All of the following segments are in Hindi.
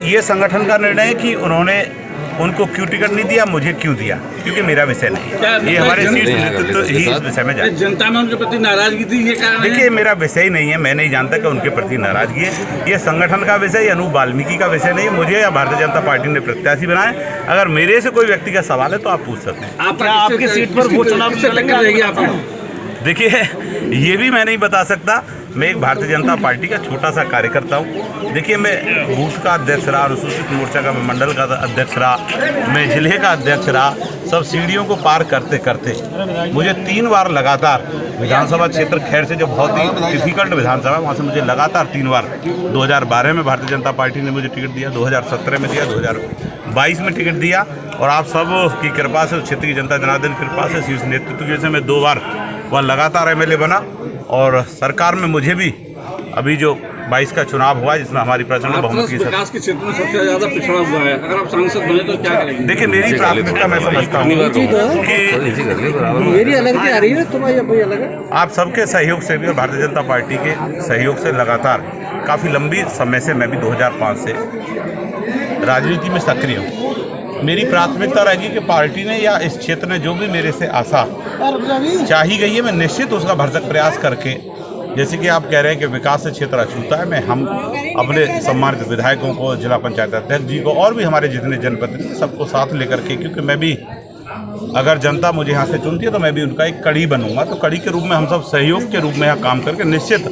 ये संगठन का निर्णय है कि उन्होंने उनको क्यों टिकट नहीं दिया, मुझे क्यों दिया, क्योंकि मेरा विषय नहीं है। ये हमारे शीर्ष नेतृत्व ही इस विषय में जाए। जनता में उनके प्रति नाराजगी थी, ये कारण है? देखिए, मेरा विषय ही नहीं है, मैं नहीं जानता कि उनके प्रति नाराजगी है। ये संगठन का विषय, ये अनूप वाल्मीकि का विषय नहीं है। मुझे या भारतीय जनता पार्टी ने प्रत्याशी बनाए। अगर मेरे से कोई व्यक्ति का सवाल है तो आप पूछ सकते हैं। आपकी सीट पर वो चुनाव से टक्कर रहेगी आपको? देखिए, ये भी मैं नहीं बता सकता। मैं एक भारतीय जनता पार्टी का छोटा सा कार्यकर्ता हूँ। देखिए, मैं बूथ का अध्यक्ष रहा, अनुसूचित मोर्चा का मैं मंडल का अध्यक्ष रहा, मैं जिले का अध्यक्ष रहा। सब सीढ़ियों को पार करते करते मुझे 3 बार लगातार विधानसभा क्षेत्र, खैर से जो बहुत ही डिफिकल्ट विधानसभा, वहाँ से मुझे लगातार 3 बार 2012 में भारतीय जनता पार्टी ने मुझे टिकट दिया, 2017 में दिया, 2022 में टिकट दिया। और आप सब की कृपा से, क्षेत्र की जनता जनार्दन की कृपा से, शीर्ष नेतृत्व की वजह से मैं 2 बार वहाँ लगातार MLA बना। और सरकार में मुझे भी अभी जो 22 का चुनाव हुआ जिसमें हमारी प्रचंड बहुमत की विकास के क्षेत्र में सबसे ज्यादा पिछड़ा हुआ है। अगर आप सांसद बने तो क्या करेंगे? देखिए, मेरी प्राथमिकता मैं समझता हूँ कि मेरी अलग आ रही है, तुम्हारी अपनी अलग है। आप सबके सहयोग से भी और भारतीय जनता पार्टी के सहयोग से लगातार काफ़ी लंबी समय से, मैं भी 2005 से राजनीति में सक्रिय हूँ। मेरी प्राथमिकता रहेगी कि पार्टी ने या इस क्षेत्र में जो भी मेरे से आशा चाही गई है, मैं निश्चित उसका भरसक प्रयास करके, जैसे कि आप कह रहे हैं कि विकास से क्षेत्र अछूता है, हम अपने सम्मानित विधायकों को, जिला पंचायत अध्यक्ष जी को और भी हमारे जितने जनप्रतिनिधि सबको साथ लेकर के, क्योंकि मैं भी, अगर जनता मुझे यहाँ से चुनती है तो मैं भी उनका एक कड़ी बनूंगा। तो कड़ी के रूप में हम सब सहयोग के रूप में यहाँ काम करके निश्चित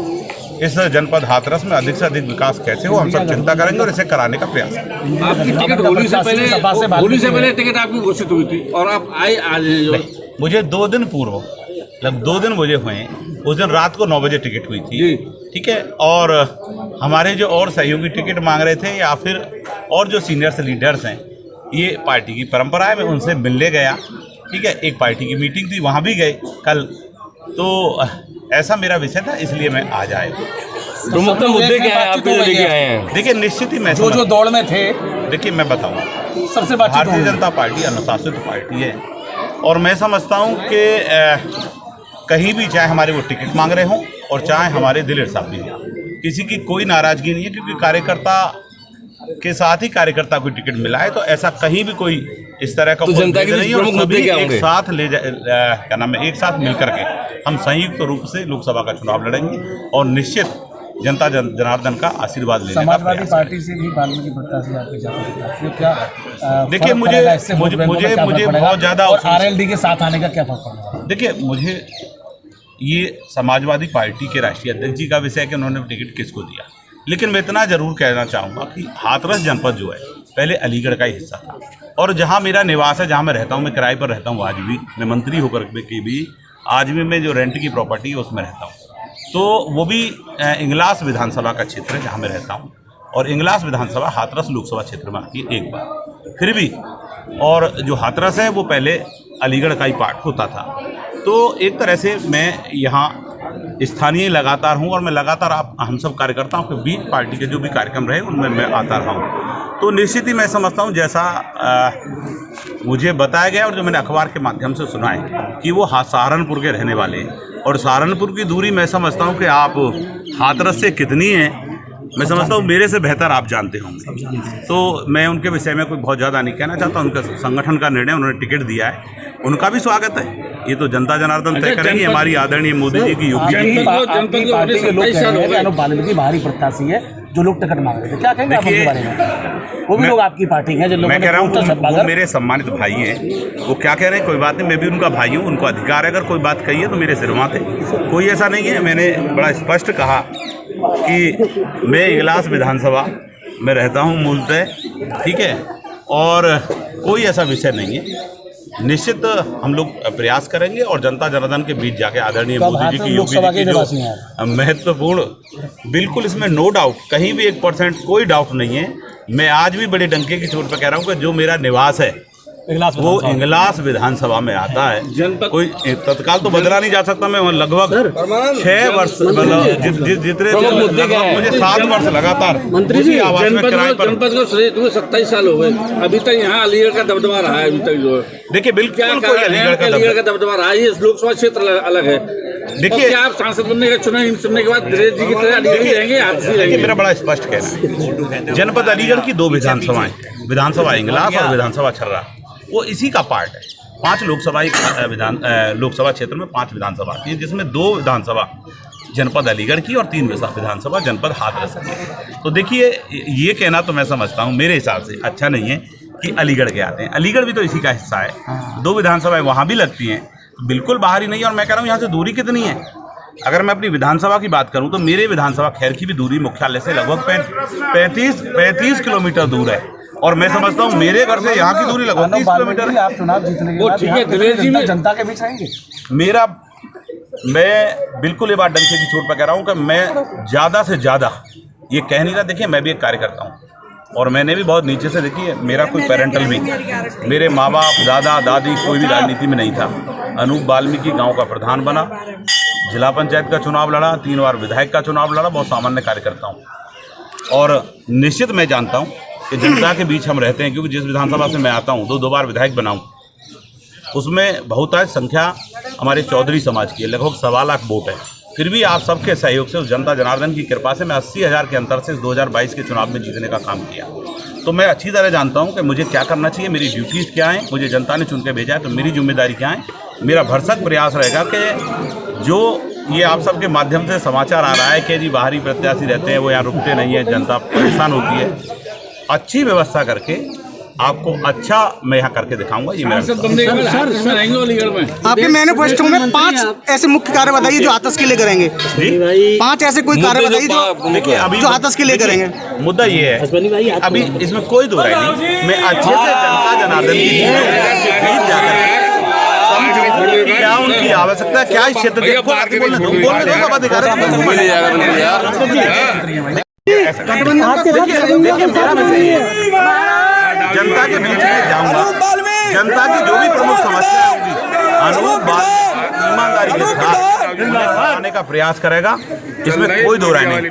इस जनपद हाथरस में अधिक से अधिक विकास कैसे हो, हम सब चिंता करेंगे और इसे कराने का प्रयास करेंगे। आपकी टिकट होली से पहले टिकट आपकी घोषित हुई थी और आप आए आज? मुझे 2 दिन पूर्व, मतलब 2 दिन मुझे हुए, उस दिन रात को 9 बजे टिकट हुई थी, ठीक है। और हमारे जो और सहयोगी टिकट मांग रहे थे या फिर और जो सीनियर्स लीडर्स हैं, ये पार्टी की परंपरा है, मैं उनसे मिलने गया, ठीक है। एक पार्टी की मीटिंग थी, वहाँ भी गए कल। तो ऐसा मेरा विषय था, इसलिए मैं आज आया। प्रमुख मुद्दे क्या है आपके जो लेके आए हैं? देखिए, निश्चित ही मैं जो दौड़ में थे, देखिए मैं बताऊँगा, सबसे भारतीय जनता पार्टी अनुशासित पार्टी है और मैं समझता हूँ कि कहीं भी चाहे हमारे वो टिकट मांग रहे हों और चाहे हमारे दिलेर साहब भी हों, किसी की कोई नाराजगी नहीं है, क्योंकि कार्यकर्ता के साथ ही कार्यकर्ता को टिकट मिला है। तो ऐसा कहीं भी कोई इस तरह का जनता के नहीं है। सभी एक साथ क्या नाम है, एक साथ मिलकर के हम संयुक्त रूप से लोकसभा का चुनाव लड़ेंगे और निश्चित जनता जनार्दन का आशीर्वाद लेने का समाजवादी पार्टी से भी वाल्मीकि प्रत्याशी आपके जाते क्या? देखिए, मुझे बहुत ज़्यादा, और RLD के साथ आने का क्या फर्क पड़ेगा? देखिए, मुझे ये समाजवादी पार्टी के राष्ट्रीय अध्यक्ष जी का विषय है कि उन्होंने टिकट किसको दिया, लेकिन मैं इतना जरूर कहना चाहूँगा कि हाथरस जनपद जो है पहले अलीगढ़ का ही हिस्सा था और जहाँ मेरा निवास है, जहाँ मैं रहता हूँ, मैं किराए पर रहता हूँ आज भी, मैं मंत्री होकर के भी आज भी मैं जो रेंट की प्रॉपर्टी है उसमें रहता हूँ। तो वो भी इंगलास विधानसभा का क्षेत्र है जहाँ मैं रहता हूँ और इंगलास विधानसभा हाथरस लोकसभा क्षेत्र में आती है एक बार फिर भी, और जो हाथरस है वो पहले अलीगढ़ का ही पार्ट होता था। तो एक तरह से मैं यहाँ स्थानीय लगातार हूँ और मैं लगातार हम सब कार्यकर्ताओं के बीच पार्टी के जो भी कार्यक्रम रहे उनमें मैं आता रहा हूँ। तो निश्चित ही मैं समझता हूँ, जैसा मुझे बताया गया और जो मैंने अखबार के माध्यम से सुना है कि वो सहारनपुर के रहने वाले हैं और सहारनपुर की दूरी मैं समझता हूँ कि आप हाथरस से कितनी है, मैं समझता हूँ मेरे से बेहतर आप जानते होंगे। तो मैं उनके विषय में कोई बहुत ज़्यादा नहीं कहना चाहता। उनका संगठन का निर्णय, उन्होंने टिकट दिया है, उनका भी स्वागत है। ये तो जनता जनार्दन तय करेंगे। हमारी आदरणीय मोदी जी की, योगी जी की पार्टी के लोग कह रहे हैं कि अनूप वाल्मीकि भारी प्रत्याशी है, जो लोग टिकट मांग रहे थे, क्या कहेंगे आप उनके बारे में? वो भी लोग आपकी पार्टी हैं, जो मैं कह रहा हूँ वो मेरे सम्मानित भाई हैं, वो क्या कह रहे हैं कोई बात नहीं, मैं भी उनका भाई हूँ, उनको अधिकार है अगर कोई बात कही है तो मेरे सिर माथे, कोई ऐसा नहीं है। मैंने बड़ा स्पष्ट कहा कि मैं इगलास विधानसभा में रहता हूँ मूलतः, ठीक है, और कोई ऐसा विषय नहीं है। निश्चित हम लोग प्रयास करेंगे और जनता जनार्दन के बीच जाके आदरणीय मोदी जी की, योगी जी की जो महत्वपूर्ण, बिल्कुल इसमें नो डाउट, कहीं भी 1% कोई डाउट नहीं है। मैं आज भी बड़े डंके की चोट पर कह रहा हूँ कि जो मेरा निवास है वो इंगलास विधानसभा में आता है। कोई तत्काल तो बदला नहीं जा सकता। मैं लगभग 6 वर्ष, मतलब जितने मुझे 7 वर्ष लगातार मंत्री जी जनपद को 27 साल हो गए, अभी तक यहाँ अलीगढ़ का दबदबा रहा है। अभी तक जो देखिए, बिल्कुल अलीगढ़ का दबदबा रहा है। ये लोकसभा क्षेत्र अलग है, देखिए आप सांसद बनने का चुनने के बाद दिनेश जी की तरह अलीगढ़ ही रहेंगे, आप ही देखिए रहेंगे। मेरा बड़ा स्पष्ट कहना है, जनपद अलीगढ़ की 2 विधानसभाएं, विधानसभा इंगलास और विधानसभा छर्रा, वो इसी का पार्ट है। 5 लोकसभा लोकसभा क्षेत्र में 5 विधानसभा आती है, जिसमें 2 विधानसभा जनपद अलीगढ़ की और 3 विधानसभा जनपद हाथरस की है। तो देखिए ये कहना तो मैं समझता हूँ मेरे हिसाब से अच्छा नहीं है कि अलीगढ़ के आते हैं। अलीगढ़ भी तो इसी का हिस्सा है, 2 विधानसभाएं वहाँ भी लगती हैं, बिल्कुल बाहर ही नहीं है। और मैं कह रहा हूँ यहाँ से दूरी कितनी है, अगर मैं अपनी विधानसभा की बात करूँ तो मेरे विधानसभा खैर की भी दूरी मुख्यालय से लगभग 35 किलोमीटर दूर है, और मैं समझता हूँ मेरे घर से यहाँ की दूरी लगभग 30 किलोमीटर है। आप चुनाव जीतने के वो बाद ठीक है, यहाँ पे दिनेश जी में जनता के बीच आएंगे। मैं बिल्कुल ये बात डंके की चोट पर कह रहा हूँ कि मैं ज़्यादा से ज़्यादा ये कह नहीं रहा। देखिए मैं भी एक कार्यकर्ता हूँ, और मैंने भी बहुत नीचे से, देखिए मेरा कोई पेरेंटल भी, मेरे माँ बाप दादा दादी कोई भी राजनीति में नहीं था। अनूप वाल्मीकि गांव का प्रधान बना, जिला पंचायत का चुनाव लड़ा, 3 बार विधायक का चुनाव लड़ा, बहुत सामान्य कार्यकर्ता हूँ। और निश्चित मैं जानता हूँ कि जनता के बीच हम रहते हैं, क्योंकि जिस विधानसभा से मैं आता हूँ 2 बार विधायक बनाऊँ, उसमें बहुतायत संख्या हमारे चौधरी समाज की है, लगभग 1.25 लाख वोट है। फिर भी आप सबके सहयोग से, उस जनता जनार्दन की कृपा से मैं 80,000 के अंतर से 2022 के चुनाव में जीतने का काम किया। तो मैं अच्छी तरह जानता हूं कि मुझे क्या करना चाहिए, मेरी ड्यूटीज़ क्या हैं, मुझे जनता ने चुन के भेजा है तो मेरी जिम्मेदारी क्या है। मेरा भरसक प्रयास रहेगा कि जो ये आप सबके माध्यम से समाचार आ रहा है कि जी बाहरी प्रत्याशी रहते हैं वो यहाँ रुकते नहीं है, जनता परेशान होती है, अच्छी व्यवस्था करके आपको अच्छा मैं यहाँ करके दिखाऊंगा। ये मेरा सांसद बनने के बाद हाथरस में रहेंगे, अलीगढ़ में। आपके मैनिफेस्टो में 5 ऐसे मुख्य कार्य बताइए जो हाथरस के लिए करेंगे। जी 5 ऐसे कोई कार्य बताइए जो हाथरस के लिए करेंगे। मुद्दा ये है, अभी इसमें कोई दो राय नहीं, मैं अच्छे से जनता जनार्दन की बीच जाकर समझूं क्या उनकी आवश्यकता है, क्या इस क्षेत्र के बोलने दो सब अधिकार जनता के बीच में जाऊंगा, जनता की जो भी प्रमुख समस्या होगी अनूप ईमानदारी के साथ उन्हें सुनाने का प्रयास करेगा, इसमें कोई दो राय नहीं।